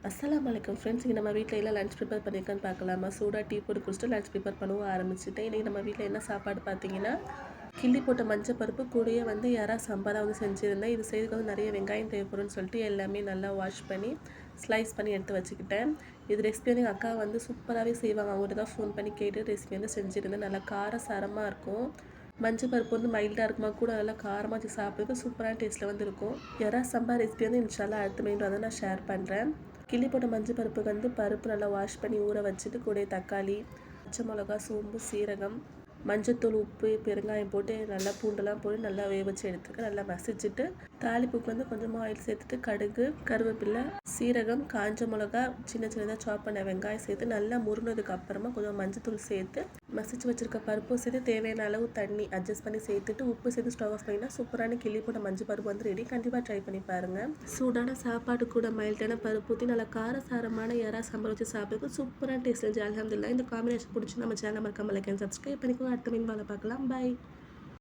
அஸ்ஸலாமு அலைக்கும் ஃப்ரெண்ட்ஸ். இங்கே நம்ம வீட்டில் எல்லாம் லஞ்ச் ப்ரிப்பேர் பண்ணியிருக்கான்னு பார்க்கலாமா? சூடாக டீ போட்டு குடிச்சிட்டு லஞ்ச் ப்ரிப்பேர் பண்ணவும் ஆரம்பிச்சுட்டேன். இன்றைக்கி நம்ம வீட்டில் என்ன சாப்பாடு பார்த்தீங்கன்னா, கிள்ளி போட்ட மஞ்சள் பருப்பு கூடயே வந்து எறா சாம்பார் வந்து செஞ்சுருந்தேன். இது செய்யறதுக்கு வந்து நிறைய வெங்காயம் தேவைப்படும்னு சொல்லிட்டு எல்லாமே நல்லா வாஷ் பண்ணி ஸ்லைஸ் பண்ணி எடுத்து வச்சுக்கிட்டேன். இது ரெசிபி வந்து எங்கள் அக்கா வந்து சூப்பராகவே செய்வாங்க. அவங்கள்ட்ட தான் ஃபோன் பண்ணி கேட்டு ரெசிபி வந்து செஞ்சுருந்தேன். நல்லா காரசாரமாக இருக்கும். மஞ்சள் பருப்பு வந்து மைல்டாக இருக்குமா கூட நல்லா காரமாக வச்சு சாப்பிட்றதுக்கு சூப்பரான டேஸ்ட்டில் வந்து இருக்கும். எறா சாம்பார் ரெசிபி வந்து இன்ஷால்லா அடுத்த மெயின் வந்து நான் ஷேர் பண்ணுறேன். கிள்ளி போட்ட மஞ்சள் பருப்புக்கு வந்து பருப்பு நல்லா வாஷ் பண்ணி ஊற வச்சுட்டு கூட தக்காளி, பச்சை மிளகா, சோம்பு, சீரகம், மஞ்சத்தூள், உப்பு, பெருங்காயம் போட்டு நல்லா பூண்டெல்லாம் போட்டு நல்லா வேக வச்சு எடுத்துக்க நல்லா மசிச்சுட்டு தாளிப்புக்கு வந்து கொஞ்சமாக ஆயில் சேர்த்துட்டு கடுகு, கருவேப்பிலை, சீரகம், காஞ்ச மிளகா, சின்ன சின்னதாக சாப் பண்ண வெங்காயம் சேர்த்து நல்லா முருனதுக்கு அப்புறமா கொஞ்சம் மஞ்சத்தூள் சேர்த்து மசிச்சு வச்சுருக்க பருப்பும் சேர்த்து தேவையான அளவு தண்ணி அட்ஜஸ்ட் பண்ணி சேர்த்துட்டு உப்பு சேர்த்து ஸ்டவ் ஆஃப் பண்ணினா சூப்பரான கிள்ளி போட்ட மஞ்சள் பருப்பு வந்து ரெடி. கண்டிப்பாக ட்ரை பண்ணி பாருங்கள். சூடான சாப்பாடு கூட மைல்டான பருப்பு ஊற்றி நல்லா காரசாரமான எறா சாம்பார் வச்சு சாப்பிட்றதுக்கு சூப்பரான டேஸ்ட் இருந்துச்சு. அல்ஹம்துலில்லாஹ். இந்த காம்பினேஷன் பிடிச்சி நம்ம சேனல் மறக்காம லைக் அண்ட் சப்ஸ்கிரைப் பண்ணிக்கோ. அடுத்த மீன் பார்க்கலாம். பாய்.